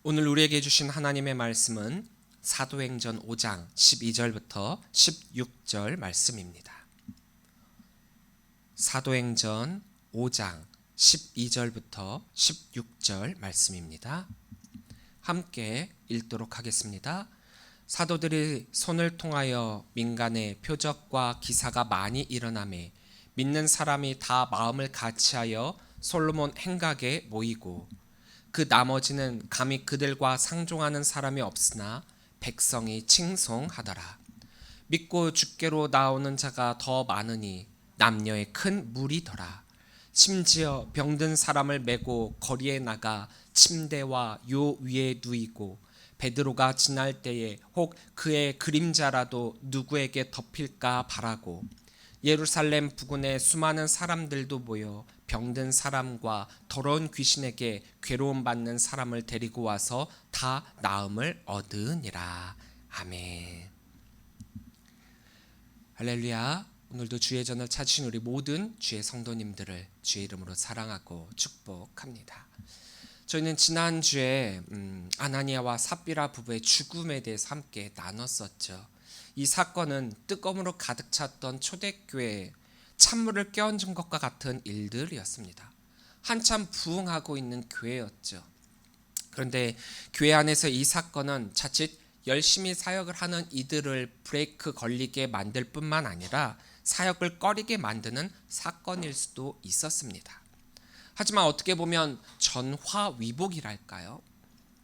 오늘 우리에게 주신 하나님의 말씀은 사도행전 5장 12절부터 16절 말씀입니다. 사도행전 5장 12절부터 16절 말씀입니다. 함께 읽도록 하겠습니다. 사도들이 손을 통하여 민간에 표적과 기사가 많이 일어나매 믿는 사람이 다 마음을 같이하여 솔로몬 행각에 모이고 그 나머지는 감히 그들과 상종하는 사람이 없으나 백성이 칭송하더라. 믿고 주께로 나오는 자가 더 많으니 남녀의 큰 무리더라. 심지어 병든 사람을 메고 거리에 나가 침대와 요 위에 누이고 베드로가 지날 때에 혹 그의 그림자라도 누구에게 덮일까 바라고 예루살렘 부근에 수많은 사람들도 모여 병든 사람과 더러운 귀신에게 괴로움 받는 사람을 데리고 와서 다 나음을 얻으니라. 아멘. 할렐루야. 오늘도 주의 전을 찾으신 우리 모든 주의 성도님들을 주의 이름으로 사랑하고 축복합니다. 저희는 지난주에 아나니아와 삽비라 부부의 죽음에 대해서 함께 나눴었죠. 이 사건은 뜨거움으로 가득 찼던 초대교회에 찬물을 끼얹은 것과 같은 일들이었습니다. 한참 부흥하고 있는 교회였죠. 그런데 교회 안에서 이 사건은 자칫 열심히 사역을 하는 이들을 브레이크 걸리게 만들 뿐만 아니라 사역을 꺼리게 만드는 사건일 수도 있었습니다. 하지만 어떻게 보면 전화위복이랄까요?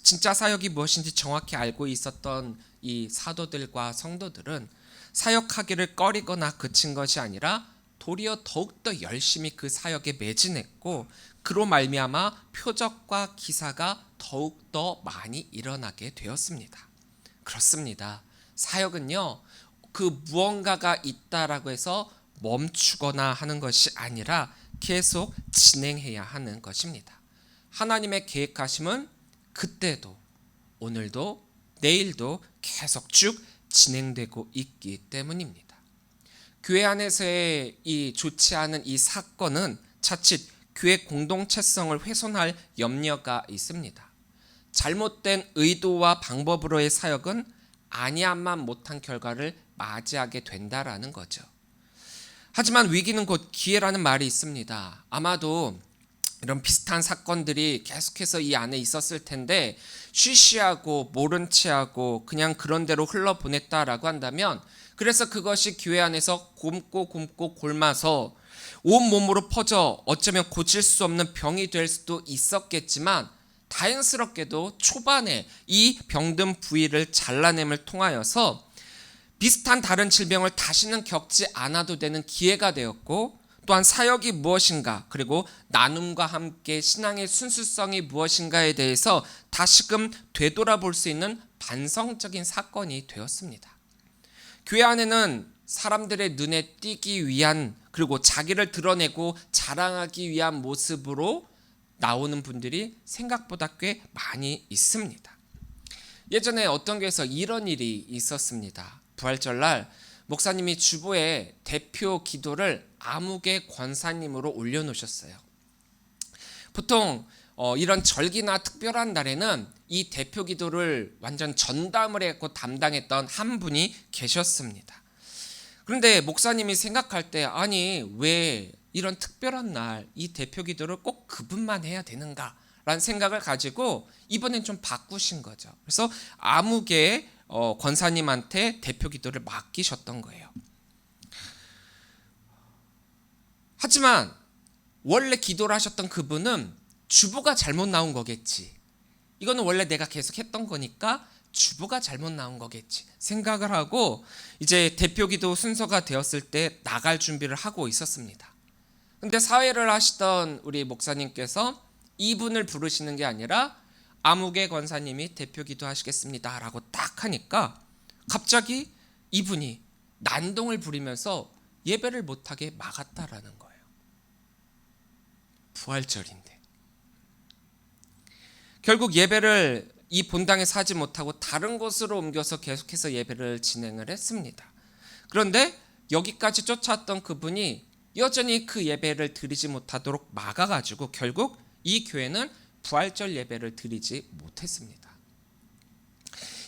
진짜 사역이 무엇인지 정확히 알고 있었던 이 사도들과 성도들은 사역하기를 꺼리거나 그친 것이 아니라 도리어 더욱더 열심히 그 사역에 매진했고 그로 말미암아 표적과 기사가 더욱더 많이 일어나게 되었습니다. 그렇습니다. 사역은요, 그 무언가가 있다라고 해서 멈추거나 하는 것이 아니라 계속 진행해야 하는 것입니다. 하나님의 계획하심은 그때도 오늘도 내일도 계속 쭉 진행되고 있기 때문입니다. 교회 안에서의 이 좋지 않은 이 사건은 자칫 교회 공동체성을 훼손할 염려가 있습니다. 잘못된 의도와 방법으로의 사역은 아니함만 못한 결과를 맞이하게 된다라는 거죠. 하지만 위기는 곧 기회라는 말이 있습니다. 아마도 이런 비슷한 사건들이 계속해서 이 안에 있었을 텐데 쉬쉬하고 모른 체하고 그냥 그런 대로 흘러보냈다라고 한다면, 그래서 그것이 교회 안에서 곪고 골마서 온몸으로 퍼져 어쩌면 고칠 수 없는 병이 될 수도 있었겠지만, 다행스럽게도 초반에 이 병든 부위를 잘라냄을 통하여서 비슷한 다른 질병을 다시는 겪지 않아도 되는 기회가 되었고, 또한 사역이 무엇인가, 그리고 나눔과 함께 신앙의 순수성이 무엇인가에 대해서 다시금 되돌아볼 수 있는 반성적인 사건이 되었습니다. 교회 안에는 사람들의 눈에 띄기 위한, 그리고 자기를 드러내고 자랑하기 위한 모습으로 나오는 분들이 생각보다 꽤 많이 있습니다. 예전에 어떤 교회에서 이런 일이 있었습니다. 부활절날 목사님이 주보에 대표 기도를 아무개 권사님으로 올려놓으셨어요. 보통 이런 절기나 특별한 날에는 이 대표 기도를 완전 전담을 해서 담당했던 한 분이 계셨습니다. 그런데 목사님이 생각할 때, 아니 왜 이런 특별한 날 이 대표 기도를 꼭 그분만 해야 되는가 라는 생각을 가지고 이번엔 좀 바꾸신 거죠. 그래서 아무개 권사님한테 대표 기도를 맡기셨던 거예요. 하지만 원래 기도를 하셨던 그분은 주보가 잘못 나온 거겠지, 이거는 원래 내가 계속 했던 거니까 주보가 잘못 나온 거겠지 생각을 하고 이제 대표 기도 순서가 되었을 때 나갈 준비를 하고 있었습니다. 근데 사회를 하시던 우리 목사님께서 이분을 부르시는 게 아니라 아무개 권사님이 대표 기도 하시겠습니다 라고 딱 하니까 갑자기 이분이 난동을 부리면서 예배를 못하게 막았다라는 거예요. 부활절인데. 결국 예배를 이 본당에서 하지 못하고 다른 곳으로 옮겨서 계속해서 예배를 진행을 했습니다. 그런데 여기까지 쫓아왔던 그분이 여전히 그 예배를 드리지 못하도록 막아가지고 결국 이 교회는 부활절 예배를 드리지 못했습니다.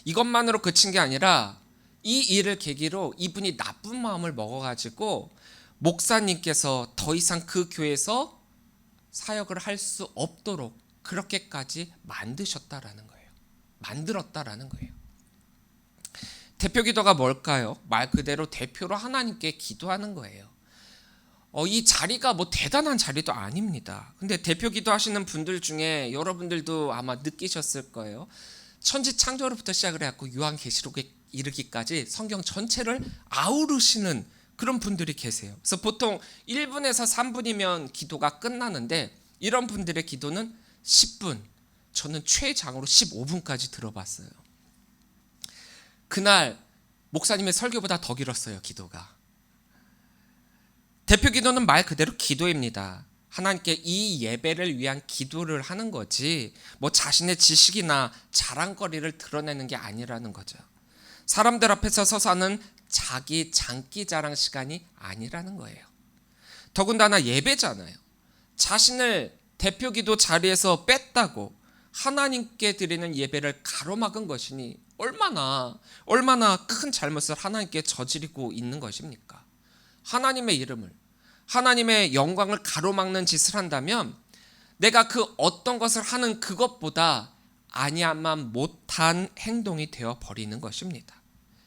이것만으로 그친 게 아니라 이 일을 계기로 이분이 나쁜 마음을 먹어가지고 목사님께서 더 이상 그 교회에서 사역을 할 수 없도록 그렇게까지 만드셨다라는 거예요. 만들었다라는 거예요. 대표 기도가 뭘까요? 말 그대로 대표로 하나님께 기도하는 거예요. 이 자리가 뭐 대단한 자리도 아닙니다. 근데 대표 기도하시는 분들 중에 여러분들도 아마 느끼셨을 거예요. 천지 창조로부터 시작을 해갖고 요한계시록에 이르기까지 성경 전체를 아우르시는 그런 분들이 계세요. 그래서 보통 1분에서 3분이면 기도가 끝나는데 이런 분들의 기도는 10분, 저는 최장으로 15분까지 들어봤어요. 그날 목사님의 설교보다 더 길었어요, 기도가. 대표 기도는 말 그대로 기도입니다. 하나님께 이 예배를 위한 기도를 하는 거지 뭐 자신의 지식이나 자랑거리를 드러내는 게 아니라는 거죠. 사람들 앞에서 서서 하는 자기 장기 자랑 시간이 아니라는 거예요. 더군다나 예배잖아요. 자신을 대표 기도 자리에서 뺐다고 하나님께 드리는 예배를 가로막은 것이니 얼마나 큰 잘못을 하나님께 저지르고 있는 것입니까? 하나님의 이름을, 하나님의 영광을 가로막는 짓을 한다면 내가 그 어떤 것을 하는 그것보다 아니야만 못한 행동이 되어 버리는 것입니다.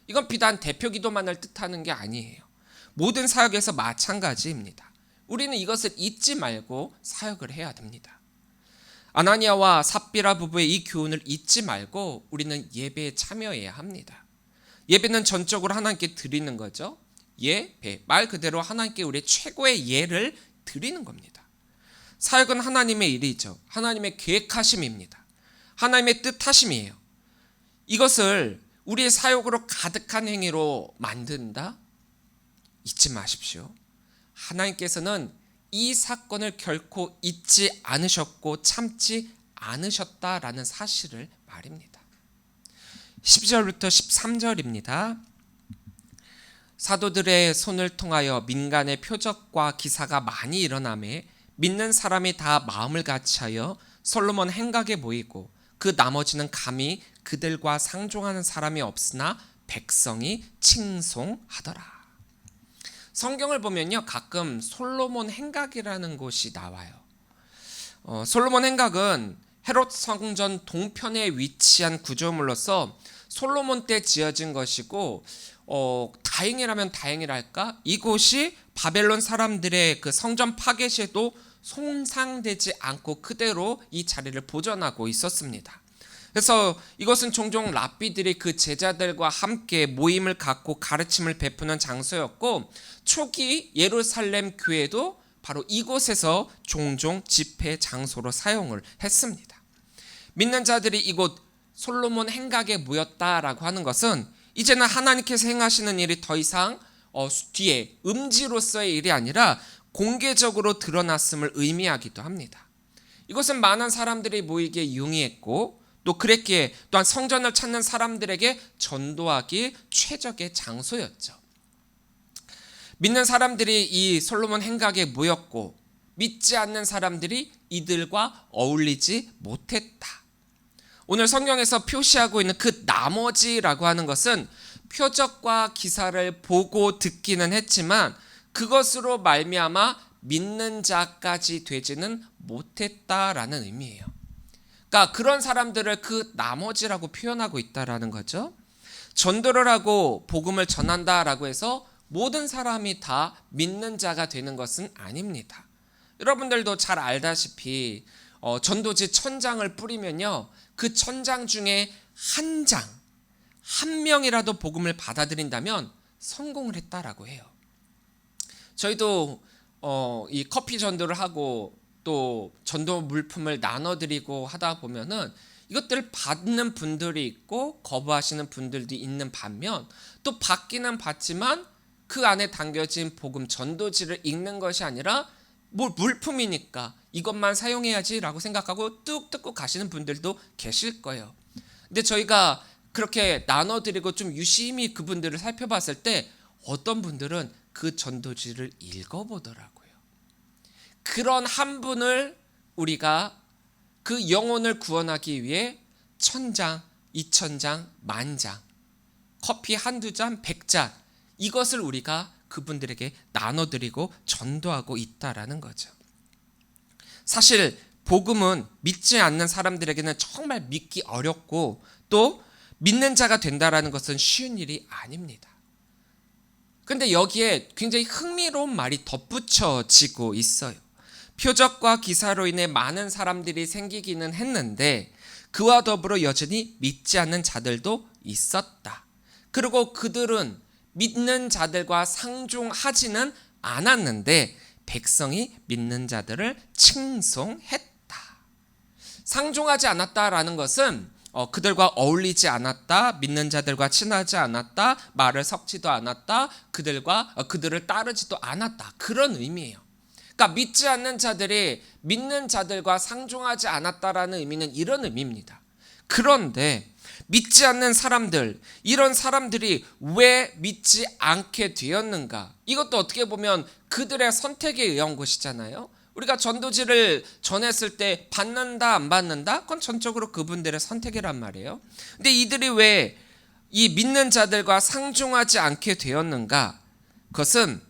이건 비단 대표 기도만을 뜻하는 게 아니에요. 모든 사역에서 마찬가지입니다. 우리는 이것을 잊지 말고 사역을 해야 됩니다. 아나니아와 삽비라 부부의 이 교훈을 잊지 말고 우리는 예배에 참여해야 합니다. 예배는 전적으로 하나님께 드리는 거죠. 예배, 말 그대로 하나님께 우리의 최고의 예를 드리는 겁니다. 사역은 하나님의 일이죠. 하나님의 계획하심입니다. 하나님의 뜻하심이에요. 이것을 우리의 사역으로 가득한 행위로 만든다? 잊지 마십시오. 하나님께서는 이 사건을 결코 잊지 않으셨고 참지 않으셨다라는 사실을 말입니다. 12절부터 13절입니다. 사도들의 손을 통하여 민간의 표적과 기사가 많이 일어나매 믿는 사람이 다 마음을 같이하여 솔로몬 행각에 모이고 그 나머지는 감히 그들과 상종하는 사람이 없으나 백성이 칭송하더라. 성경을 보면요, 가끔 솔로몬 행각이라는 곳이 나와요. 솔로몬 행각은 헤롯 성전 동편에 위치한 구조물로서 솔로몬 때 지어진 것이고, 다행이라면 다행이랄까? 이곳이 바벨론 사람들의 그 성전 파괴 시에도 손상되지 않고 그대로 이 자리를 보존하고 있었습니다. 그래서 이것은 종종 랍비들이 그 제자들과 함께 모임을 갖고 가르침을 베푸는 장소였고, 초기 예루살렘 교회도 바로 이곳에서 종종 집회 장소로 사용을 했습니다. 믿는 자들이 이곳 솔로몬 행각에 모였다라고 하는 것은 이제는 하나님께서 행하시는 일이 더 이상 뒤에 음지로서의 일이 아니라 공개적으로 드러났음을 의미하기도 합니다. 이것은 많은 사람들이 모이기에 용이했고 또 그랬기에 또한 성전을 찾는 사람들에게 전도하기 최적의 장소였죠. 믿는 사람들이 이 솔로몬 행각에 모였고 믿지 않는 사람들이 이들과 어울리지 못했다. 오늘 성경에서 표시하고 있는 그 나머지라고 하는 것은 표적과 기사를 보고 듣기는 했지만 그것으로 말미암아 믿는 자까지 되지는 못했다라는 의미예요. 그러니까 그런 사람들을 그 나머지라고 표현하고 있다라는 거죠. 전도를 하고 복음을 전한다라고 해서 모든 사람이 다 믿는 자가 되는 것은 아닙니다. 여러분들도 잘 알다시피 전도지 1000장을 뿌리면요, 그 1000장 중에 한 명이라도 복음을 받아들인다면 성공을 했다라고 해요. 저희도 이 커피 전도를 하고 또 전도 물품을 나눠드리고 하다 보면은 이것들을 받는 분들이 있고 거부하시는 분들도 있는 반면 또 받기는 받지만 그 안에 담겨진 복음 전도지를 읽는 것이 아니라 뭐 물품이니까 이것만 사용해야지라고 생각하고 뚝 뜯고 가시는 분들도 계실 거예요. 근데 저희가 그렇게 나눠드리고 좀 유심히 그분들을 살펴봤을 때 어떤 분들은 그 전도지를 읽어보더라고요. 그런 한 분을 우리가 그 영혼을 구원하기 위해 1000장 2,000장, 10,000장, 커피 한두 잔, 100잔, 이것을 우리가 그분들에게 나눠드리고 전도하고 있다라는 거죠. 사실 복음은 믿지 않는 사람들에게는 정말 믿기 어렵고 또 믿는 자가 된다라는 것은 쉬운 일이 아닙니다. 근데 여기에 굉장히 흥미로운 말이 덧붙여지고 있어요. 표적과 기사로 인해 많은 사람들이 생기기는 했는데 그와 더불어 여전히 믿지 않는 자들도 있었다. 그리고 그들은 믿는 자들과 상종하지는 않았는데 백성이 믿는 자들을 칭송했다. 상종하지 않았다라는 것은 그들과 어울리지 않았다, 믿는 자들과 친하지 않았다, 말을 섞지도 않았다, 그들을 따르지도 않았다, 그런 의미예요. 그러니까 믿지 않는 자들이 믿는 자들과 상종하지 않았다라는 의미는 이런 의미입니다. 그런데 믿지 않는 사람들, 이런 사람들이 왜 믿지 않게 되었는가? 이것도 어떻게 보면 그들의 선택에 의한 것이잖아요. 우리가 전도지를 전했을 때 받는다 안 받는다? 그건 전적으로 그분들의 선택이란 말이에요. 근데 이들이 왜 이 믿는 자들과 상종하지 않게 되었는가? 그것은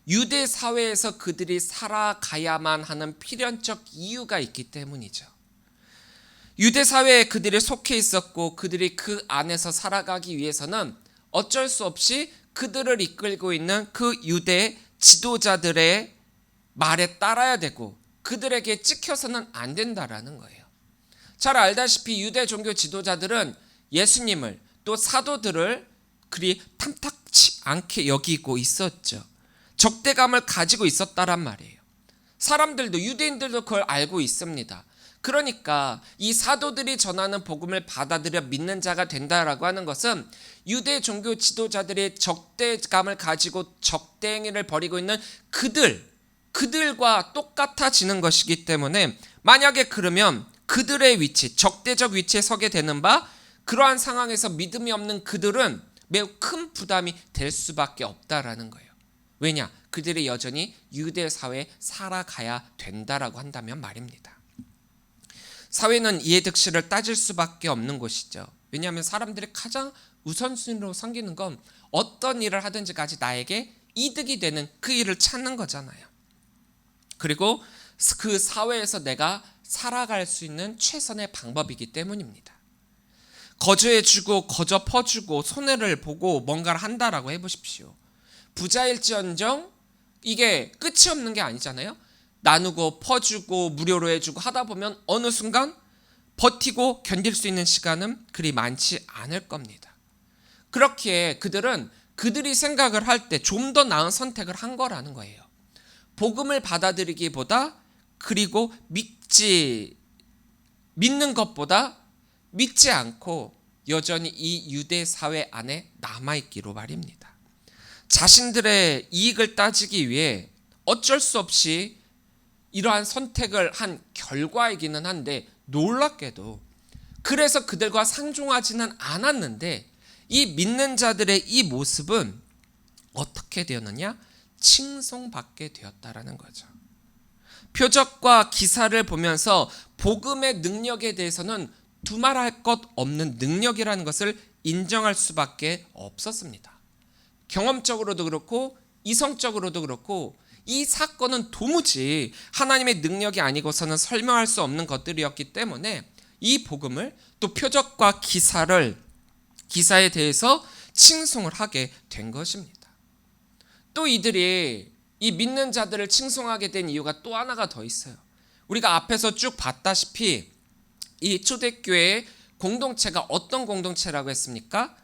유대 사회에서 그들이 살아가야만 하는 필연적 이유가 있기 때문이죠. 유대 사회에 그들이 속해 있었고 그들이 그 안에서 살아가기 위해서는 어쩔 수 없이 그들을 이끌고 있는 그 유대 지도자들의 말에 따라야 되고 그들에게 찍혀서는 안 된다라는 거예요. 잘 알다시피 유대 종교 지도자들은 예수님을 또 사도들을 그리 탐탁치 않게 여기고 있었죠. 적대감을 가지고 있었다란 말이에요. 사람들도 유대인들도 그걸 알고 있습니다. 그러니까 이 사도들이 전하는 복음을 받아들여 믿는 자가 된다라고 하는 것은 유대 종교 지도자들의 적대감을 가지고 적대행위를 벌이고 있는 그들과 똑같아지는 것이기 때문에 만약에 그러면 그들의 위치, 적대적 위치에 서게 되는 바 그러한 상황에서 믿음이 없는 그들은 매우 큰 부담이 될 수밖에 없다라는 거예요. 왜냐? 그들이 여전히 유대 사회에 살아가야 된다라고 한다면 말입니다. 사회는 이해득실을 따질 수밖에 없는 곳이죠. 왜냐하면 사람들이 가장 우선순위로 섬기는 건 어떤 일을 하든지까지 나에게 이득이 되는 그 일을 찾는 거잖아요. 그리고 그 사회에서 내가 살아갈 수 있는 최선의 방법이기 때문입니다. 거저해주고 거저 퍼주고 손해를 보고 뭔가를 한다라고 해보십시오. 부자일지언정 이게 끝이 없는 게 아니잖아요. 나누고 퍼주고 무료로 해주고 하다 보면 어느 순간 버티고 견딜 수 있는 시간은 그리 많지 않을 겁니다. 그렇기에 그들은 그들이 생각을 할 때 좀 더 나은 선택을 한 거라는 거예요. 복음을 받아들이기보다 그리고 믿는 것보다 믿지 않고 여전히 이 유대 사회 안에 남아있기로 말입니다. 자신들의 이익을 따지기 위해 어쩔 수 없이 이러한 선택을 한 결과이기는 한데 놀랍게도 그래서 그들과 상종하지는 않았는데 이 믿는 자들의 이 모습은 어떻게 되었느냐? 칭송받게 되었다라는 거죠. 표적과 기사를 보면서 복음의 능력에 대해서는 두말할 것 없는 능력이라는 것을 인정할 수밖에 없었습니다. 경험적으로도 그렇고 이성적으로도 그렇고 이 사건은 도무지 하나님의 능력이 아니고서는 설명할 수 없는 것들이었기 때문에 이 복음을 또 표적과 기사에 대해서 칭송을 하게 된 것입니다. 또 이들이 이 믿는 자들을 칭송하게 된 이유가 또 하나가 더 있어요. 우리가 앞에서 쭉 봤다시피 이 초대교회의 공동체가 어떤 공동체라고 했습니까?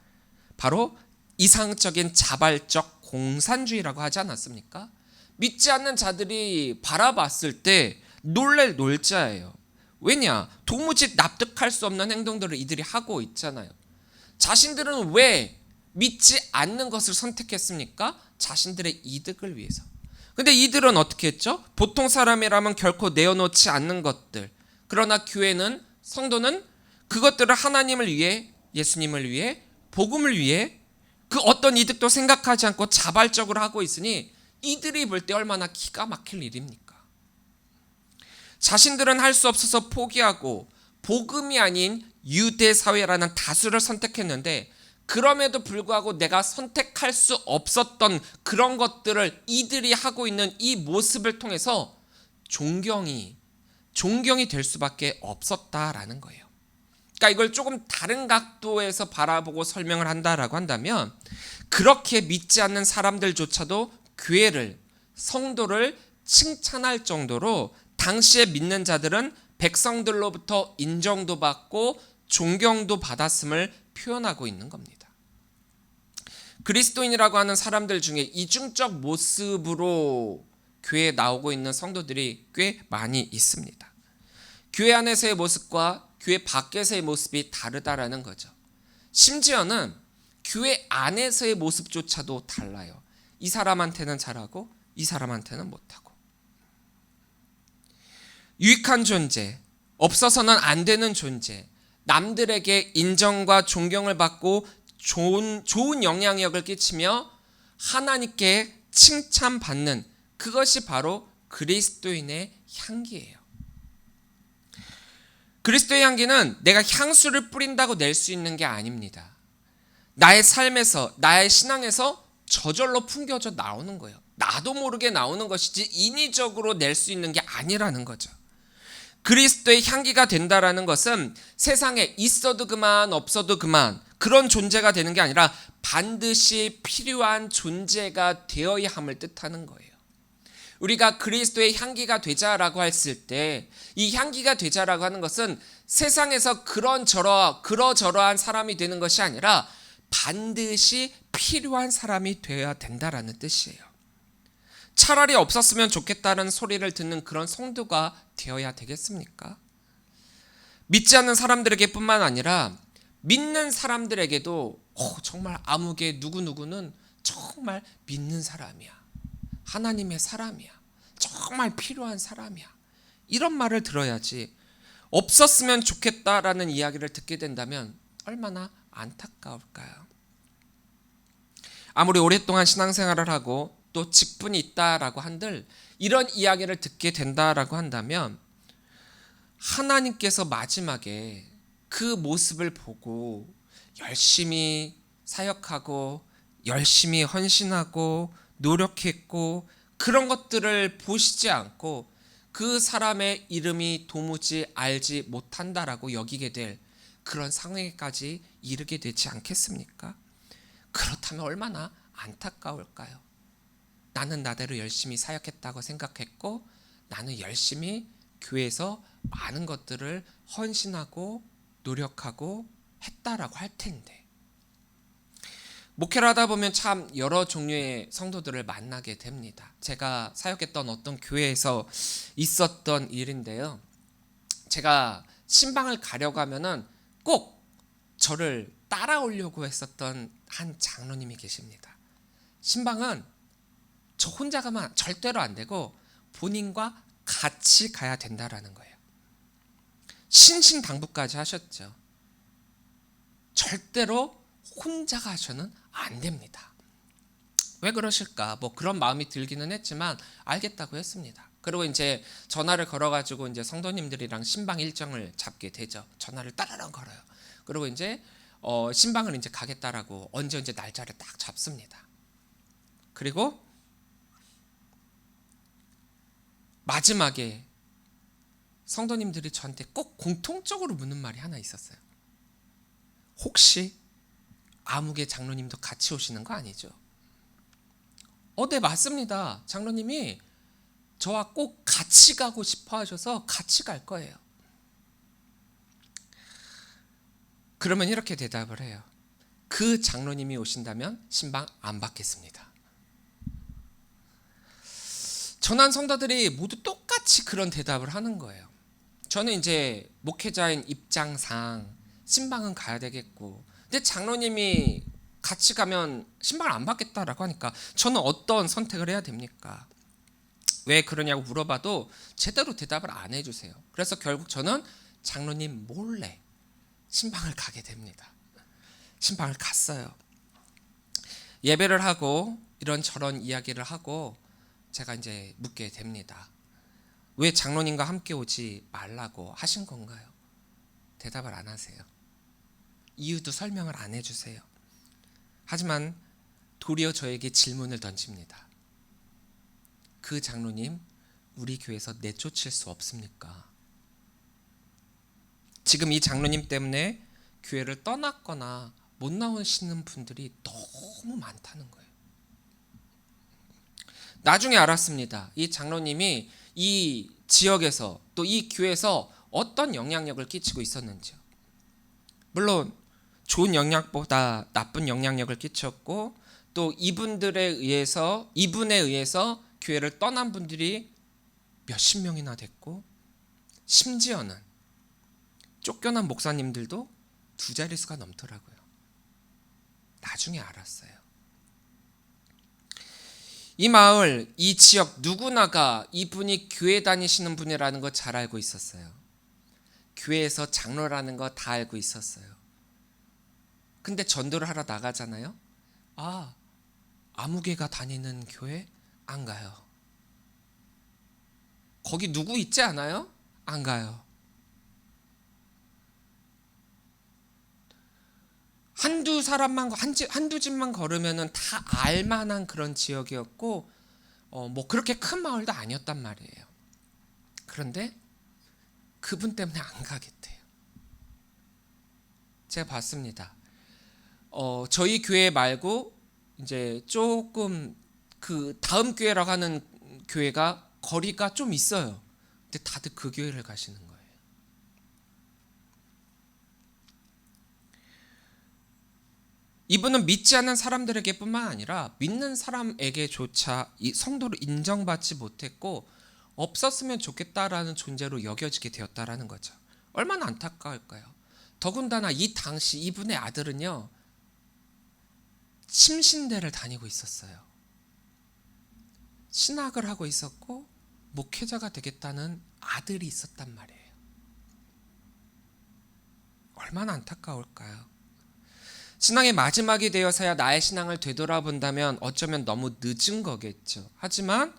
바로 이상적인 자발적 공산주의라고 하지 않았습니까? 믿지 않는 자들이 바라봤을 때 놀랄 놀자예요. 왜냐? 도무지 납득할 수 없는 행동들을 이들이 하고 있잖아요. 자신들은 왜 믿지 않는 것을 선택했습니까? 자신들의 이득을 위해서. 근데 이들은 어떻게 했죠? 보통 사람이라면 결코 내어놓지 않는 것들. 그러나 교회는, 성도는 그것들을 하나님을 위해, 예수님을 위해, 복음을 위해 그 어떤 이득도 생각하지 않고 자발적으로 하고 있으니 이들이 볼 때 얼마나 기가 막힐 일입니까? 자신들은 할 수 없어서 포기하고 복음이 아닌 유대 사회라는 다수를 선택했는데 그럼에도 불구하고 내가 선택할 수 없었던 그런 것들을 이들이 하고 있는 이 모습을 통해서 존경이 될 수밖에 없었다라는 거예요. 그러니까 이걸 조금 다른 각도에서 바라보고 설명을 한다라고 한다면 그렇게 믿지 않는 사람들조차도 교회를, 성도를 칭찬할 정도로 당시에 믿는 자들은 백성들로부터 인정도 받고 존경도 받았음을 표현하고 있는 겁니다. 그리스도인이라고 하는 사람들 중에 이중적 모습으로 교회에 나오고 있는 성도들이 꽤 많이 있습니다. 교회 안에서의 모습과 교회 밖에서의 모습이 다르다라는 거죠. 심지어는 교회 안에서의 모습조차도 달라요. 이 사람한테는 잘하고 이 사람한테는 못하고. 유익한 존재, 없어서는 안 되는 존재, 남들에게 인정과 존경을 받고 좋은 영향력을 끼치며 하나님께 칭찬받는 그것이 바로 그리스도인의 향기예요. 그리스도의 향기는 내가 향수를 뿌린다고 낼 수 있는 게 아닙니다. 나의 삶에서, 나의 신앙에서 저절로 풍겨져 나오는 거예요. 나도 모르게 나오는 것이지 인위적으로 낼 수 있는 게 아니라는 거죠. 그리스도의 향기가 된다라는 것은 세상에 있어도 그만 없어도 그만 그런 존재가 되는 게 아니라 반드시 필요한 존재가 되어야 함을 뜻하는 거예요. 우리가 그리스도의 향기가 되자라고 했을 때 이 향기가 되자라고 하는 것은 세상에서 그러저러한 사람이 되는 것이 아니라 반드시 필요한 사람이 되어야 된다라는 뜻이에요. 차라리 없었으면 좋겠다는 소리를 듣는 그런 성도가 되어야 되겠습니까? 믿지 않는 사람들에게 뿐만 아니라 믿는 사람들에게도 정말 아무개 누구누구는 정말 믿는 사람이야. 하나님의 사람이야. 정말 필요한 사람이야. 이런 말을 들어야지 없었으면 좋겠다라는 이야기를 듣게 된다면 얼마나 안타까울까요? 아무리 오랫동안 신앙생활을 하고 또 직분이 있다라고 한들 이런 이야기를 듣게 된다라고 한다면 하나님께서 마지막에 그 모습을 보고 열심히 사역하고 열심히 헌신하고 노력했고 그런 것들을 보시지 않고 그 사람의 이름이 도무지 알지 못한다라고 여기게 될 그런 상황에까지 이르게 되지 않겠습니까? 그렇다면 얼마나 안타까울까요? 나는 나대로 열심히 사역했다고 생각했고 나는 열심히 교회에서 많은 것들을 헌신하고 노력하고 했다라고 할 텐데 목회를 하다 보면 참 여러 종류의 성도들을 만나게 됩니다. 제가 사역했던 어떤 교회에서 있었던 일인데요. 제가 신방을 가려고 하면은 꼭 저를 따라오려고 했었던 한 장로님이 계십니다. 신방은 저 혼자 가면 절대로 안 되고 본인과 같이 가야 된다라는 거예요. 신신당부까지 하셨죠. 절대로 혼자 가셔는 안 됩니다. 왜 그러실까? 뭐 그런 마음이 들기는 했지만 알겠다고 했습니다. 그리고 이제 전화를 걸어가지고 이제 성도님들이랑 신방 일정을 잡게 되죠. 전화를 따라랑 걸어요. 그리고 이제 신방을 이제 가겠다라고 언제 날짜를 딱 잡습니다. 그리고 마지막에 성도님들이 저한테 꼭 공통적으로 묻는 말이 하나 있었어요. 혹시 아무개 장로님도 같이 오시는 거 아니죠? 네, 맞습니다. 장로님이 저와 꼭 같이 가고 싶어 하셔서 같이 갈 거예요. 그러면 이렇게 대답을 해요. 그 장로님이 오신다면 신방 안 받겠습니다. 전한 성도들이 모두 똑같이 그런 대답을 하는 거예요. 저는 이제 목회자인 입장상 신방은 가야 되겠고 근데 장로님이 같이 가면 신방을 안 받겠다라고 하니까 저는 어떤 선택을 해야 됩니까? 왜 그러냐고 물어봐도 제대로 대답을 안 해주세요. 그래서 결국 저는 장로님 몰래 신방을 가게 됩니다. 신방을 갔어요. 예배를 하고 이런저런 이야기를 하고 제가 이제 묻게 됩니다. 왜 장로님과 함께 오지 말라고 하신 건가요? 대답을 안 하세요. 이유도 설명을 안 해주세요. 하지만 도리어 저에게 질문을 던집니다. 그 장로님, 우리 교회에서 내쫓을 수 없습니까? 지금 이 장로님 때문에 교회를 떠났거나 못 나오시는 분들이 너무 많다는 거예요. 나중에 알았습니다. 이 장로님이 이 지역에서 또 이 교회에서 어떤 영향력을 끼치고 있었는지요. 물론 좋은 영향보다 나쁜 영향력을 끼쳤고, 또 이분에 의해서 교회를 떠난 분들이 몇십 명이나 됐고, 심지어는 쫓겨난 목사님들도 두 자릿수가 넘더라고요. 나중에 알았어요. 이 마을, 이 지역 누구나가 이분이 교회 다니시는 분이라는 거 잘 알고 있었어요. 교회에서 장로라는 거 다 알고 있었어요. 근데 전도를 하러 나가잖아요. 아무개가 다니는 교회 안 가요. 거기 누구 있지 않아요? 안 가요. 한두 사람만, 한두 집만 걸으면은 다 알만한 그런 지역이었고, 뭐 그렇게 큰 마을도 아니었단 말이에요. 그런데 그분 때문에 안 가겠대요. 제가 봤습니다. 저희 교회 말고 이제 조금 그 다음 교회라고 하는 교회가 거리가 좀 있어요. 근데 다들 그 교회를 가시는 거예요. 이분은 믿지 않는 사람들에게뿐만 아니라 믿는 사람에게조차 이 성도로 인정받지 못했고, 없었으면 좋겠다라는 존재로 여겨지게 되었다라는 거죠. 얼마나 안타까울까요? 더군다나 이 당시 이분의 아들은요, 침신대를 다니고 있었어요. 신학을 하고 있었고 목회자가 되겠다는 아들이 있었단 말이에요. 얼마나 안타까울까요? 신앙의 마지막이 되어서야 나의 신앙을 되돌아본다면 어쩌면 너무 늦은 거겠죠. 하지만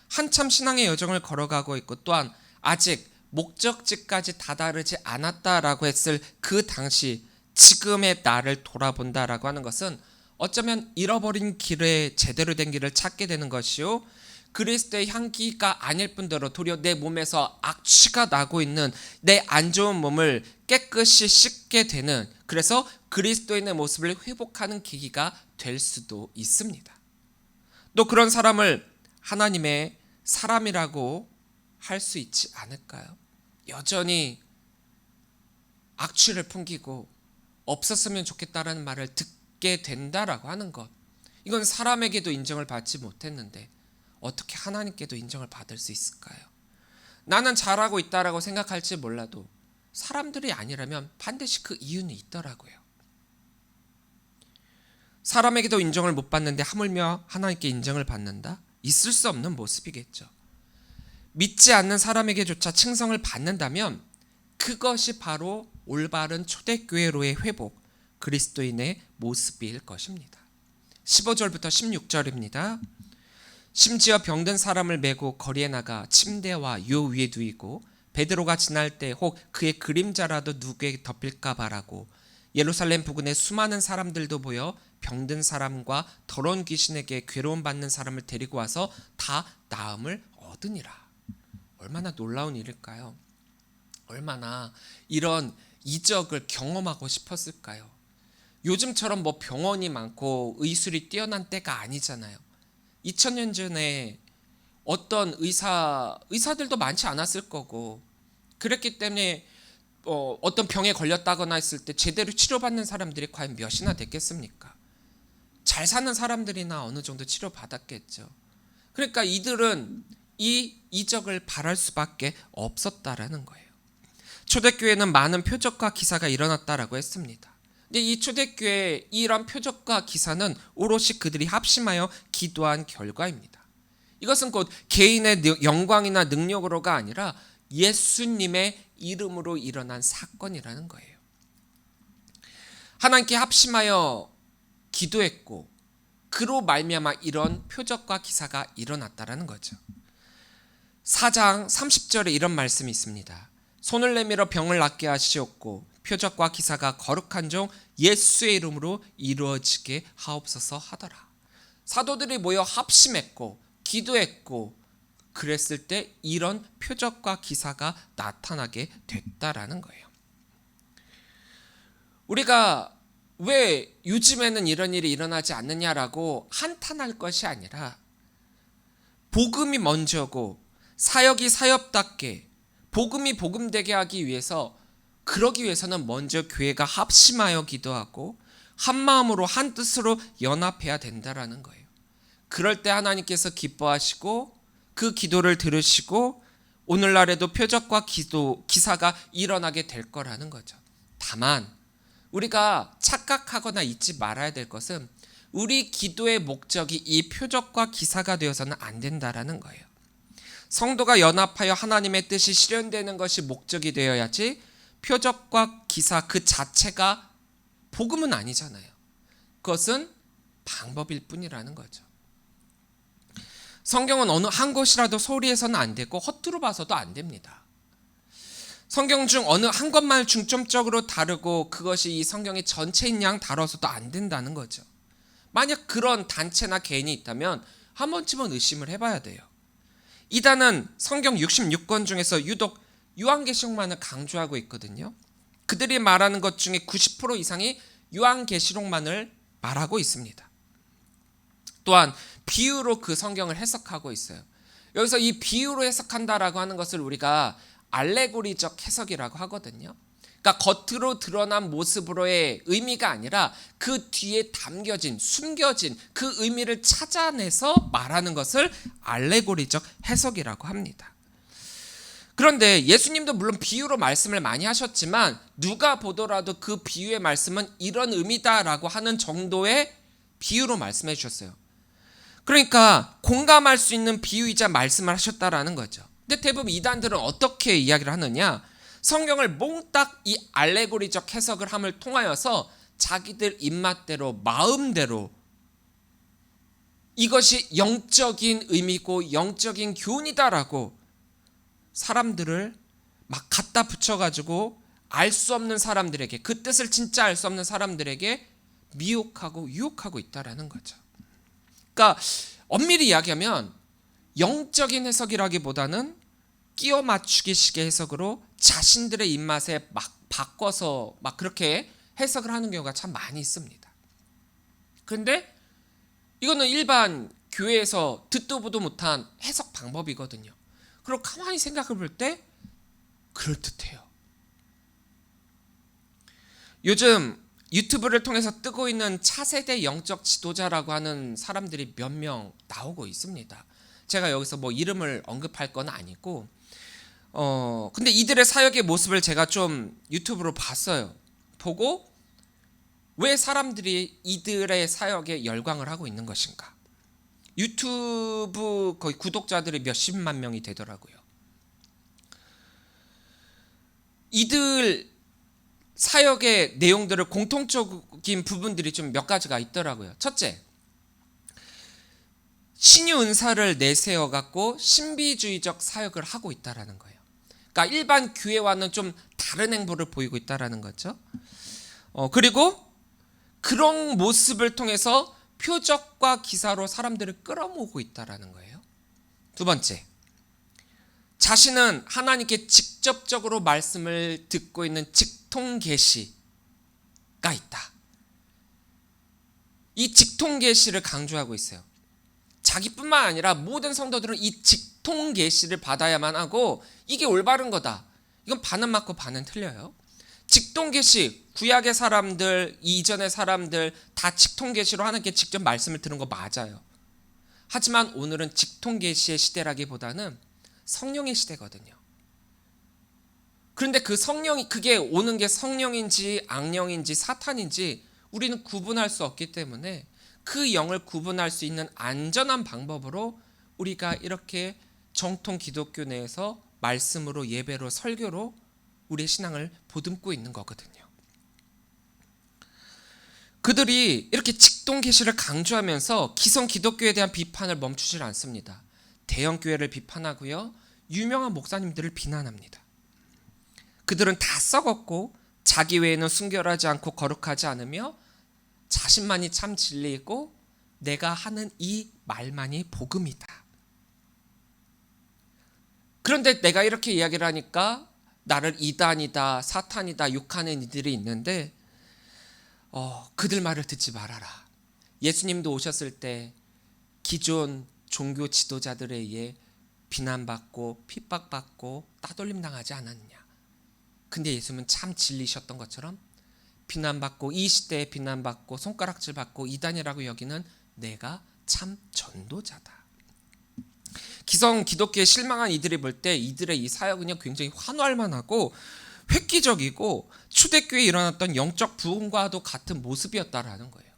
한참 신앙의 여정을 걸어가고 있고, 또한 아직 목적지까지 다다르지 않았다라고 했을 그 당시, 지금의 나를 돌아본다라고 하는 것은 어쩌면 잃어버린 길에 제대로 된 길을 찾게 되는 것이요, 그리스도의 향기가 아닐 뿐더러 도리어 내 몸에서 악취가 나고 있는 내 안 좋은 몸을 깨끗이 씻게 되는, 그래서 그리스도인의 모습을 회복하는 계기가 될 수도 있습니다. 또 그런 사람을 하나님의 사람이라고 할 수 있지 않을까요? 여전히 악취를 풍기고 없었으면 좋겠다라는 말을 듣게 된다라고 하는 것, 이건 사람에게도 인정을 받지 못했는데 어떻게 하나님께도 인정을 받을 수 있을까요? 나는 잘하고 있다라고 생각할지 몰라도 사람들이 아니라면 반드시 그 이유는 있더라고요. 사람에게도 인정을 못 받는데 하물며 하나님께 인정을 받는다? 있을 수 없는 모습이겠죠. 믿지 않는 사람에게조차 칭송을 받는다면 그것이 바로 올바른 초대교회로의 회복, 그리스도인의 모습일 것입니다. 15절부터 16절입니다. 심지어 병든 사람을 메고 거리에 나가 침대와 요 위에 두이고 베드로가 지날 때 혹 그의 그림자라도 누구에게 덮일까 바라고 예루살렘 부근에 수많은 사람들도 보여 병든 사람과 더러운 귀신에게 괴로움 받는 사람을 데리고 와서 다 나음을 얻으니라. 얼마나 놀라운 일일까요? 얼마나 이런 이적을 경험하고 싶었을까요? 요즘처럼 뭐 병원이 많고 의술이 뛰어난 때가 아니잖아요. 2000년 전에 어떤 의사들도 많지 않았을 거고, 그랬기 때문에 어떤 병에 걸렸다거나 했을 때 제대로 치료받는 사람들이 과연 몇이나 됐겠습니까? 잘 사는 사람들이나 어느 정도 치료받았겠죠. 그러니까 이들은 이 이적을 바랄 수밖에 없었다라는 거예요. 초대교회는 많은 표적과 기사가 일어났다라고 했습니다. 근데 이 초대교회의 이런 표적과 기사는 오롯이 그들이 합심하여 기도한 결과입니다. 이것은 곧 개인의 영광이나 능력으로가 아니라 예수님의 이름으로 일어난 사건이라는 거예요. 하나님께 합심하여 기도했고 그로 말미암아 이런 표적과 기사가 일어났다라는 거죠. 4장 30절에 이런 말씀이 있습니다. 손을 내밀어 병을 낫게 하시었고 표적과 기사가 거룩한 종 예수의 이름으로 이루어지게 하옵소서 하더라. 사도들이 모여 합심했고 기도했고 그랬을 때 이런 표적과 기사가 나타나게 됐다라는 거예요. 우리가 왜 요즘에는 이런 일이 일어나지 않느냐라고 한탄할 것이 아니라 복음이 먼저고 사역이 사역답게 복음이 복음되게 하기 위해서 그러기 위해서는 먼저 교회가 합심하여 기도하고 한 마음으로 한 뜻으로 연합해야 된다라는 거예요. 그럴 때 하나님께서 기뻐하시고 그 기도를 들으시고 오늘날에도 표적과 기사가 일어나게 될 거라는 거죠. 다만 우리가 착각하거나 잊지 말아야 될 것은 우리 기도의 목적이 이 표적과 기사가 되어서는 안 된다라는 거예요. 성도가 연합하여 하나님의 뜻이 실현되는 것이 목적이 되어야지 표적과 기사 그 자체가 복음은 아니잖아요. 그것은 방법일 뿐이라는 거죠. 성경은 어느 한 곳이라도 소리해서는 안 되고 허투루 봐서도 안 됩니다. 성경 중 어느 한 것만을 중점적으로 다루고 그것이 이 성경의 전체인 양 다뤄서도 안 된다는 거죠. 만약 그런 단체나 개인이 있다면 한 번쯤은 의심을 해봐야 돼요. 이단은 성경 66권 중에서 유독 요한계시록만을 강조하고 있거든요. 그들이 말하는 것 중에 90% 이상이 요한계시록만을 말하고 있습니다. 또한 비유로 그 성경을 해석하고 있어요. 여기서 이 비유로 해석한다라고 하는 것을 우리가 알레고리적 해석이라고 하거든요. 그러니까 겉으로 드러난 모습으로의 의미가 아니라 그 뒤에 담겨진 숨겨진 그 의미를 찾아내서 말하는 것을 알레고리적 해석이라고 합니다. 그런데 예수님도 물론 비유로 말씀을 많이 하셨지만 누가 보더라도 그 비유의 말씀은 이런 의미다라고 하는 정도의 비유로 말씀해 주셨어요. 그러니까 공감할 수 있는 비유이자 말씀을 하셨다라는 거죠. 근데 대부분 이단들은 어떻게 이야기를 하느냐? 성경을 몽딱 이 알레고리적 해석을 함을 통하여서 자기들 입맛대로 마음대로 이것이 영적인 의미고 영적인 교훈이다라고 사람들을 막 갖다 붙여가지고 알 수 없는 사람들에게 그 뜻을 진짜 알 수 없는 사람들에게 미혹하고 유혹하고 있다라는 거죠. 그러니까 엄밀히 이야기하면 영적인 해석이라기보다는 끼워 맞추기식의 해석으로 자신들의 입맛에 막 바꿔서 막 그렇게 해석을 하는 경우가 참 많이 있습니다. 그런데 이거는 일반 교회에서 듣도 보도 못한 해석 방법이거든요. 그리고 가만히 생각해 볼 때 그럴듯해요. 요즘 유튜브를 통해서 뜨고 있는 차세대 영적 지도자라고 하는 사람들이 몇 명 나오고 있습니다. 제가 여기서 뭐 이름을 언급할 건 아니고 근데 이들의 사역의 모습을 제가 좀 유튜브로 봤어요. 보고 왜 사람들이 이들의 사역에 열광을 하고 있는 것인가? 유튜브 거의 구독자들이 몇십만 명이 되더라고요. 이들 사역의 내용들을 공통적인 부분들이 좀 몇 가지가 있더라고요. 첫째, 신유 은사를 내세워 갖고 신비주의적 사역을 하고 있다라는 거예요. 그러니까 일반 교회와는 좀 다른 행보를 보이고 있다라는 거죠. 그리고 그런 모습을 통해서 표적과 기사로 사람들을 끌어모으고 있다라는 거예요. 두 번째, 자신은 하나님께 직접적으로 말씀을 듣고 있는 직통계시가 있다. 이 직통계시를 강조하고 있어요. 자기뿐만 아니라 모든 성도들은 이 직통계시를 받아야만 하고 이게 올바른 거다. 이건 반은 맞고 반은 틀려요. 직통계시, 구약의 사람들, 이전의 사람들 다 직통계시로 하나님께 직접 말씀을 들은 거 맞아요. 하지만 오늘은 직통계시의 시대라기보다는 성령의 시대거든요. 그런데 그 성령이 그게 오는 게 성령인지 악령인지 사탄인지 우리는 구분할 수 없기 때문에 그 영을 구분할 수 있는 안전한 방법으로 우리가 이렇게 정통 기독교 내에서 말씀으로 예배로 설교로 우리의 신앙을 보듬고 있는 거거든요. 그들이 이렇게 직통계시를 강조하면서 기성 기독교에 대한 비판을 멈추질 않습니다. 대형 교회를 비판하고요. 유명한 목사님들을 비난합니다. 그들은 다 썩었고 자기 외에는 순결하지 않고 거룩하지 않으며 자신만이 참 진리이고 내가 하는 이 말만이 복음이다. 그런데 내가 이렇게 이야기를 하니까 나를 이단이다, 사탄이다 욕하는 이들이 있는데 그들 말을 듣지 말아라. 예수님도 오셨을 때 기존 종교 지도자들에 의해 비난받고 핍박받고 따돌림 당하지 않았느냐. 근데 예수님은 참 진리셨던 것처럼 비난받고 이 시대에 비난받고 손가락질 받고 이단이라고 여기는 내가 참 전도자다. 기성 기독교에 실망한 이들이 볼 때 이들의 이 사역은요 굉장히 환호할 만하고 획기적이고 초대교회에 일어났던 영적 부흥과도 같은 모습이었다라는 거예요.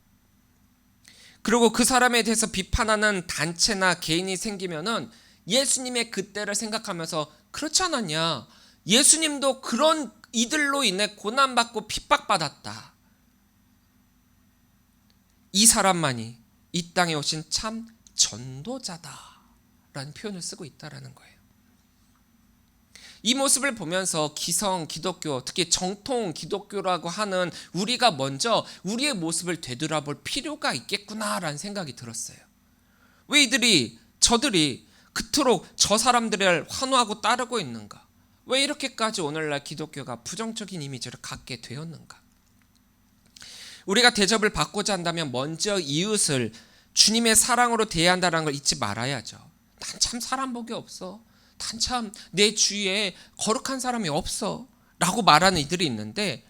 그리고 그 사람에 대해서 비판하는 단체나 개인이 생기면은 예수님의 그때를 생각하면서 그렇지 않았냐? 예수님도 그런 이들로 인해 고난받고 핍박받았다. 이 사람만이 이 땅에 오신 참 전도자다라는 표현을 쓰고 있다라는 거예요. 이 모습을 보면서 기성 기독교, 특히 정통 기독교라고 하는 우리가 먼저 우리의 모습을 되돌아볼 필요가 있겠구나라는 생각이 들었어요. 왜 저들이 그토록 저 사람들을 환호하고 따르고 있는가? 왜 이렇게까지 오늘날 기독교가 부정적인 이미지를 갖게 되었는가? 우리가 대접을 받고자 한다면 먼저 이웃을 주님의 사랑으로 대해야 한다는 걸 잊지 말아야죠. 난 참 사람 복이 없어. 난 참 내 주위에 거룩한 사람이 없어 라고 말하는 이들이 있는데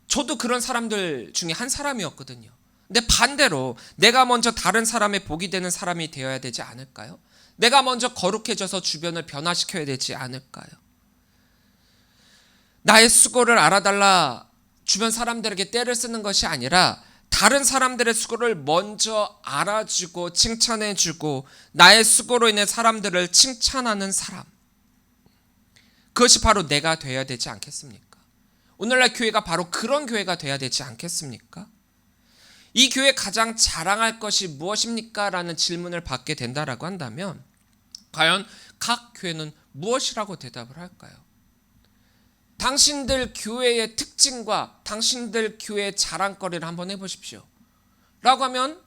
저도 그런 사람들 중에 한 사람이었거든요. 근데 반대로 내가 먼저 다른 사람의 복이 되는 사람이 되어야 되지 않을까요? 내가 먼저 거룩해져서 주변을 변화시켜야 되지 않을까요? 나의 수고를 알아달라 주변 사람들에게 떼를 쓰는 것이 아니라 다른 사람들의 수고를 먼저 알아주고 칭찬해주고 나의 수고로 인해 사람들을 칭찬하는 사람, 그것이 바로 내가 되어야 되지 않겠습니까? 오늘날 교회가 바로 그런 교회가 되어야 되지 않겠습니까? 이 교회 가장 자랑할 것이 무엇입니까? 라는 질문을 받게 된다라고 한다면 과연 각 교회는 무엇이라고 대답을 할까요? 당신들 교회의 특징과 당신들 교회의 자랑거리를 한번 해보십시오 라고 하면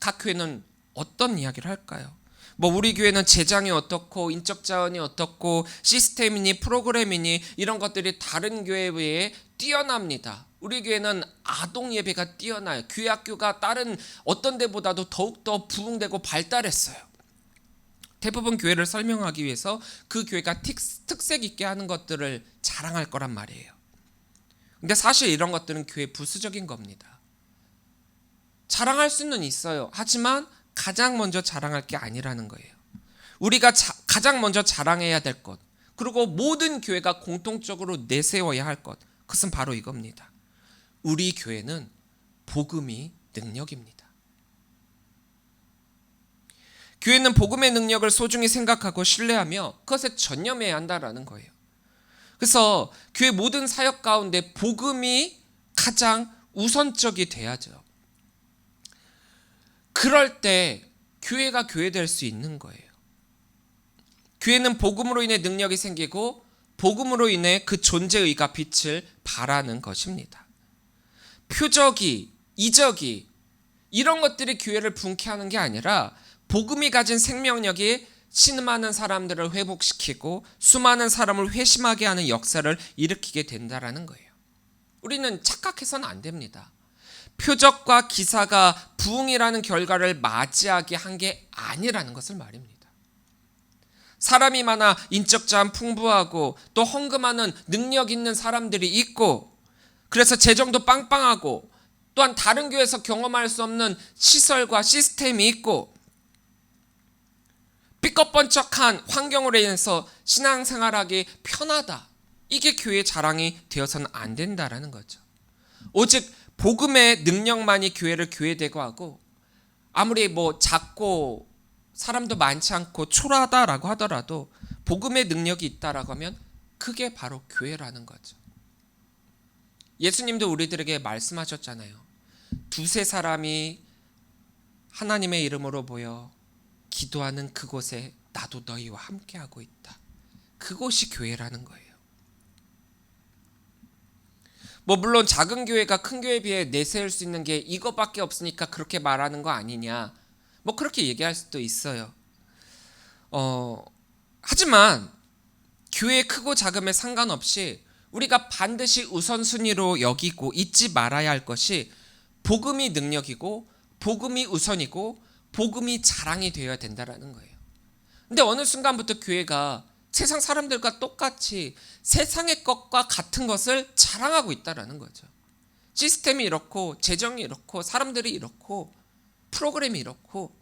각 교회는 어떤 이야기를 할까요? 우리 교회는 재정이 어떻고 인적 자원이 어떻고 시스템이니 프로그램이니 이런 것들이 다른 교회에 비해 뛰어납니다. 우리 교회는 아동 예배가 뛰어나요. 교회 학교가 다른 어떤 데보다도 더욱더 부흥되고 발달했어요. 대부분 교회를 설명하기 위해서 그 교회가 특색 있게 하는 것들을 자랑할 거란 말이에요. 근데 사실 이런 것들은 교회 부수적인 겁니다. 자랑할 수는 있어요. 하지만 가장 먼저 자랑할 게 아니라는 거예요. 우리가 가장 먼저 자랑해야 될 것, 그리고 모든 교회가 공통적으로 내세워야 할 것, 그것은 바로 이겁니다. 우리 교회는 복음이 능력입니다. 교회는 복음의 능력을 소중히 생각하고 신뢰하며 그것에 전념해야 한다라는 거예요. 그래서 교회 모든 사역 가운데 복음이 가장 우선적이 돼야죠. 그럴 때 교회가 교회될 수 있는 거예요. 교회는 복음으로 인해 능력이 생기고 복음으로 인해 그 존재의가 빛을 발하는 것입니다. 표적이, 이적이 이런 것들이 교회를 붕괴하는 게 아니라 복음이 가진 생명력이 신음하는 사람들을 회복시키고 수많은 사람을 회심하게 하는 역사를 일으키게 된다라는 거예요. 우리는 착각해서는 안 됩니다. 표적과 기사가 부흥이라는 결과를 맞이하게 한 게 아니라는 것을 말입니다. 사람이 많아 인적 자원 풍부하고 또 헌금하는 능력 있는 사람들이 있고 그래서 재정도 빵빵하고 또한 다른 교회에서 경험할 수 없는 시설과 시스템이 있고 삐걱번쩍한 환경으로 인해서 신앙생활하기 편하다. 이게 교회의 자랑이 되어서는 안 된다라는 거죠. 오직 복음의 능력만이 교회를 교회되고 하고 아무리 작고 사람도 많지 않고 초라하다라고 하더라도 복음의 능력이 있다라고 하면 그게 바로 교회라는 거죠. 예수님도 우리들에게 말씀하셨잖아요. 두세 사람이 하나님의 이름으로 모여 기도하는 그곳에 나도 너희와 함께하고 있다. 그곳이 교회라는 거예요. 뭐 물론 작은 교회가 큰 교회에 비해 내세울 수 있는 게 이거밖에 없으니까 그렇게 말하는 거 아니냐, 뭐 그렇게 얘기할 수도 있어요. 하지만 교회 크고 작음에 상관없이 우리가 반드시 우선순위로 여기고 잊지 말아야 할 것이 복음이 능력이고 복음이 우선이고 복음이 자랑이 되어야 된다라는 거예요. 근데 어느 순간부터 교회가 세상 사람들과 똑같이 세상의 것과 같은 것을 자랑하고 있다라는 거죠. 시스템이 이렇고 재정이 이렇고 사람들이 이렇고 프로그램이 이렇고,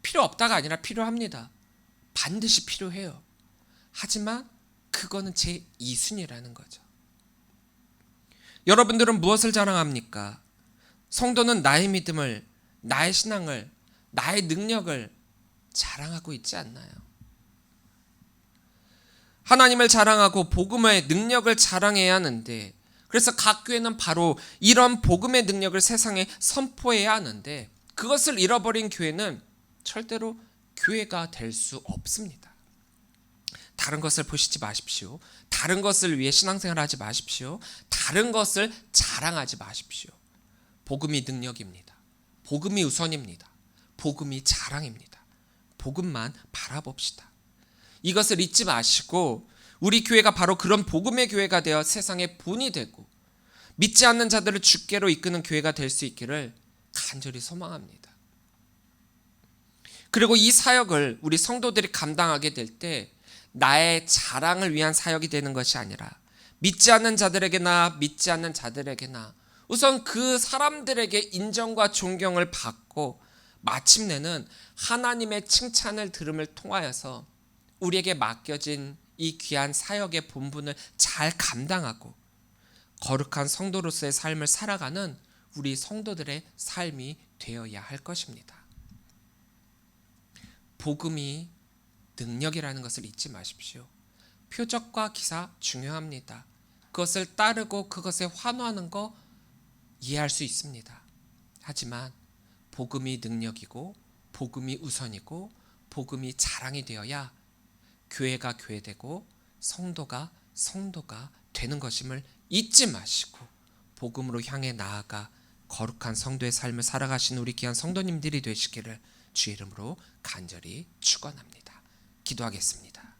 필요 없다가 아니라 필요합니다. 반드시 필요해요. 하지만 그거는 제 2순위라는 거죠. 여러분들은 무엇을 자랑합니까? 성도는 나의 믿음을, 나의 신앙을, 나의 능력을 자랑하고 있지 않나요? 하나님을 자랑하고 복음의 능력을 자랑해야 하는데, 그래서 각 교회는 바로 이런 복음의 능력을 세상에 선포해야 하는데, 그것을 잃어버린 교회는 절대로 교회가 될 수 없습니다. 다른 것을 보시지 마십시오. 다른 것을 위해 신앙생활 하지 마십시오. 다른 것을 자랑하지 마십시오. 복음이 능력입니다. 복음이 우선입니다. 복음이 자랑입니다. 복음만 바라봅시다. 이것을 잊지 마시고 우리 교회가 바로 그런 복음의 교회가 되어 세상의 본이 되고 믿지 않는 자들을 주께로 이끄는 교회가 될 수 있기를 간절히 소망합니다. 그리고 이 사역을 우리 성도들이 감당하게 될 때 나의 자랑을 위한 사역이 되는 것이 아니라 믿지 않는 자들에게나 믿지 않는 자들에게나 우선 그 사람들에게 인정과 존경을 받고 마침내는 하나님의 칭찬을 들음을 통하여서 우리에게 맡겨진 이 귀한 사역의 본분을 잘 감당하고 거룩한 성도로서의 삶을 살아가는 우리 성도들의 삶이 되어야 할 것입니다. 복음이 능력이라는 것을 잊지 마십시오. 표적과 기사 중요합니다. 그것을 따르고 그것에 환호하는 거 이해할 수 있습니다. 하지만 복음이 능력이고 복음이 우선이고 복음이 자랑이 되어야 교회가 교회되고 성도가 성도가 되는 것임을 잊지 마시고 복음으로 향해 나아가 거룩한 성도의 삶을 살아가신 우리 귀한 성도님들이 되시기를 주의 이름으로 간절히 축원합니다. 기도하겠습니다.